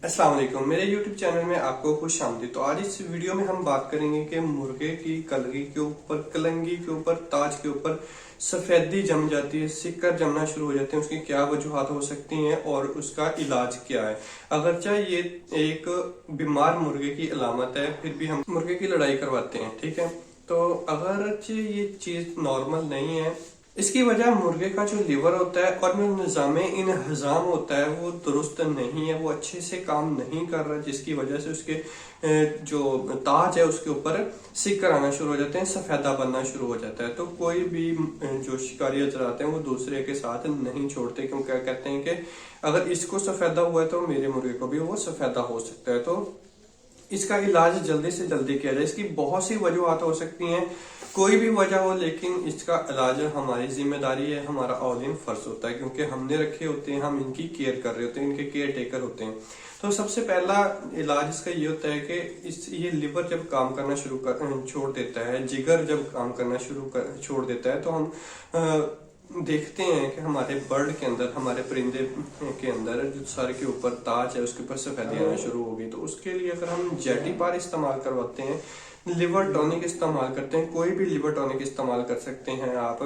अस्सलाम वालेकुम, मेरे YouTube चैनल में आपको खुश आमदीद। तो आज इस वीडियो में हम बात करेंगे कि मुर्गे की कलगी के ऊपर, कलंगी के ऊपर, ताज के ऊपर सफेदी जम जाती है, सिक्कर जमना शुरू हो जाते हैं, उसकी क्या वजूहत हो सकती हैं और उसका इलाज क्या है। अगरचे ये एक बीमार मुर्गे की अलामत है, फिर भी हम मुर्गे की लड़ाई करवाते हैं, ठीक है। तो अगरचे ये चीज नॉर्मल नहीं है, इसकी वजह मुर्गे का जो लिवर होता है और जो निज़ाम इंहज़ाम होता है वो दुरुस्त नहीं है, वो अच्छे से काम नहीं कर रहा, जिसकी वजह से उसके जो ताज है उसके ऊपर सिक्कर आना शुरू हो जाते हैं, सफेदा बनना शुरू हो जाता है। तो कोई भी जो शिकारी हजरात हैं वो दूसरे के साथ नहीं छोड़ते, क्योंकि कहते हैं कि अगर इसको सफेदा हुआ है तो मेरे मुर्गे को भी वो सफेदा हो सकता है। तो इसका इलाज जल्दी से जल्दी किया जाए। इसकी बहुत सी वजूहत हो सकती हैं, कोई भी वजह हो, लेकिन इसका इलाज हमारी जिम्मेदारी है, हमारा औलिन फर्ज होता है, क्योंकि हमने रखे होते हैं, हम इनकी केयर कर रहे होते हैं, इनके केयर टेकर होते हैं। तो सबसे पहला इलाज इसका ये होता है कि ये लिवर जब काम करना छोड़ देता है, जिगर जब काम करना छोड़ देता है, तो हम देखते हैं कि हमारे बर्ड के अंदर, हमारे परिंदे के अंदर जो सर के ऊपर ताज है उसके ऊपर सफेदी आना शुरू होगी। तो उसके लिए अगर हम जेटी पार इस्तेमाल करवाते हैं, लिवर टॉनिक इस्तेमाल करते हैं, कोई भी लिवर टॉनिक इस्तेमाल कर सकते हैं आप।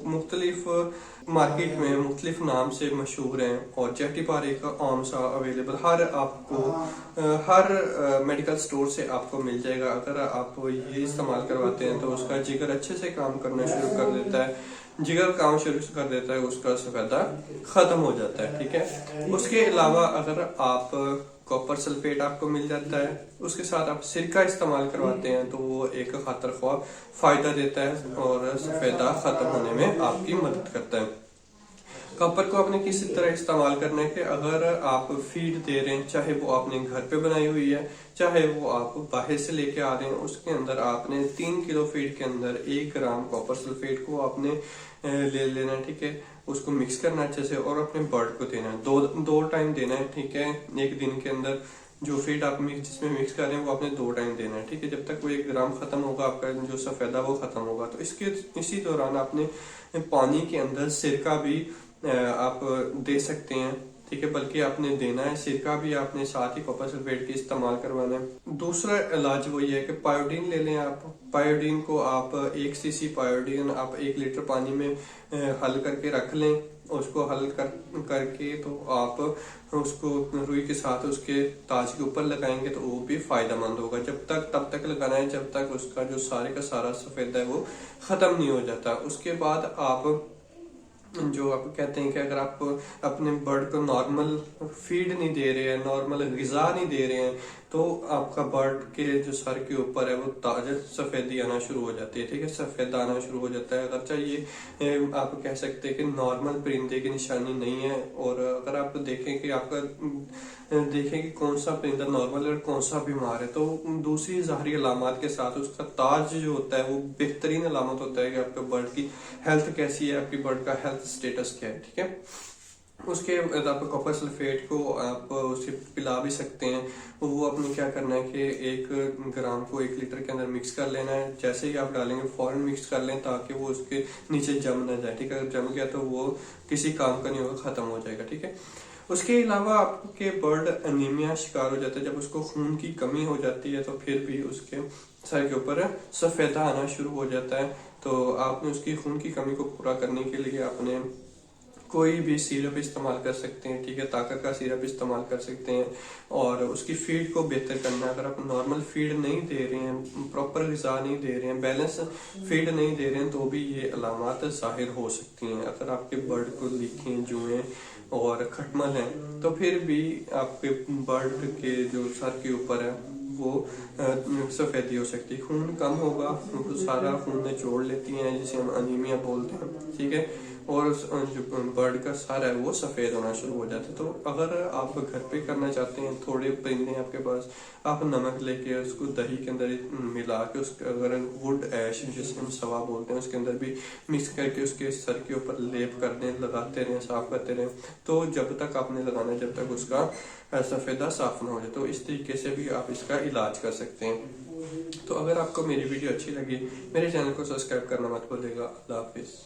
मुख्तलिफ मार्केट में मुख्तलिफ नाम से मशहूर हैं और जेटी पार एक आम सा अवेलेबल हर मेडिकल स्टोर से आपको मिल जाएगा। अगर आप ये इस्तेमाल करवाते हैं तो उसका जिगर अच्छे से काम करना शुरू कर देता है, जिगर काम शुरू कर देता है, उसका सफेदा खत्म हो जाता है, ठीक है। उसके अलावा अगर आप कॉपर सल्फेट आपको मिल जाता है, उसके साथ आप सिरका इस्तेमाल करवाते हैं तो वो एक खातर ख्वाह फायदा देता है और सफेदा खत्म होने में आपकी मदद करता है। कॉपर को आपने किसी तरह इस्तेमाल करना है कि अगर आप फीड दे रहे हैं, चाहे वो आपने घर पे बनाई हुई है, चाहे वो आप बाहर से लेके आ रहे हैं, उसके अंदर आपने 3 किलो फीड के अंदर 1 ग्राम कॉपर सल्फेट को आपने ले लेना है, ठीक है। उसको मिक्स करना अच्छे से और अपने बर्ड को देना है, दो टाइम देना है, ठीक है। एक दिन के अंदर जो फीड आप जिसमें मिक्स कर रहे हैं वो आपने 2 टाइम देना है, ठीक है। जब तक वो 1 ग्राम खत्म होगा, आपका जो सफेदा वो खत्म होगा। तो इसी दौरान आपने पानी के अंदर सिरका भी आप दे सकते हैं, ठीक है। बल्कि आपने देना है सिरका भी, आपने साथ ही कॉपर सल्फेट की इस्तेमाल करवाना है। दूसरा इलाज वही है कि पायोडीन ले लें आप। पायोडीन को आप 1 सीसी पायोडीन आप 1 लीटर पानी में हल करके रख लें। उसको हल करके तो आप उसको रुई के साथ उसके ताज के ऊपर लगाएंगे तो वो भी फायदेमंद होगा। तब तक लगाना है जब तक उसका जो सारे का सारा सफेद है वो खत्म नहीं हो जाता। उसके बाद आप जो आप कहते हैं कि अगर आप अपने बर्ड को नॉर्मल फीड नहीं दे रहे हैं, नॉर्मल ग़िज़ा नहीं दे रहे हैं, तो आपका बर्ड के जो सर के ऊपर है वो ताज़ा सफेदी आना शुरू हो जाती है, ठीक है। सफेद आना शुरू हो जाता है। अगर चाहिए आप कह सकते हैं कि नॉर्मल परिंदे की निशानी नहीं है। और अगर आप देखें कि कौन सा परिंदा नॉर्मल है और कौन सा बीमार है, तो दूसरी ज़ाहरी अलामत के साथ उसका ताज जो होता है वो बेहतरीन अलामत होता है कि आपके बर्ड की हेल्थ कैसी है, आपकी बर्ड का हेल्थ स्टेटस क्या है, ठीक है। उसके बाद आप कॉपर सल्फेट को आप उसे पिला भी सकते हैं। वो आपने क्या करना है कि 1 ग्राम को 1 लीटर के अंदर मिक्स कर लेना है। जैसे ही आप डालेंगे फौरन मिक्स कर लें ताकि वो उसके नीचे जम ना जाए, ठीक है। अगर जम गया तो वो किसी काम का नहीं होगा, खत्म हो जाएगा, ठीक है। उसके अलावा आपके बर्ड अनीमिया शिकार हो जाता है, जब उसको खून की कमी हो जाती है तो फिर भी उसके सर के ऊपर सफेदा आना शुरू हो जाता है। तो आपने उसकी खून की कमी को पूरा करने के लिए आपने कोई भी सिरप इस्तेमाल कर सकते हैं, ठीक है। ताकत का सिरप इस्तेमाल कर सकते हैं और उसकी फीड को बेहतर करना है। अगर आप नॉर्मल फीड नहीं दे रहे हैं, प्रॉपर ग़िज़ा नहीं दे रहे हैं, बैलेंस फीड नहीं दे रहे हैं, तो भी ये अलामत ज़ाहिर हो सकती हैं। अगर आपके बर्ड को लीखें, जुएं और खटमल हैं, तो फिर भी आपके बर्ड के जो सर के ऊपर है वो सफेदी हो सकती है। खून कम होगा, तो सारा खून निचोड़ लेती हैं, जिसे हम अनीमिया बोलते हैं, ठीक है। और जो बर्ड का सर है वो सफेद होना शुरू हो जाता है। तो अगर आप घर पे करना चाहते हैं, थोड़े परिंदे हैं आपके पास, आप नमक लेके उसको दही के अंदर मिला के, उसके अगर वुड ऐश जिसे हम सवा बोलते हैं उसके अंदर भी मिक्स करके उसके सर के ऊपर लेप कर दें, लगाते रहें, साफ करते रहें। तो जब तक आपने लगाना है, जब तक उसका सफेदा साफ ना हो जाए, तो इस तरीके से भी आप इसका इलाज कर सकते हैं। तो अगर आपको मेरी वीडियो अच्छी लगी, मेरे चैनल को सब्सक्राइब करना मत भूलिएगा। अल्लाह हाफिज।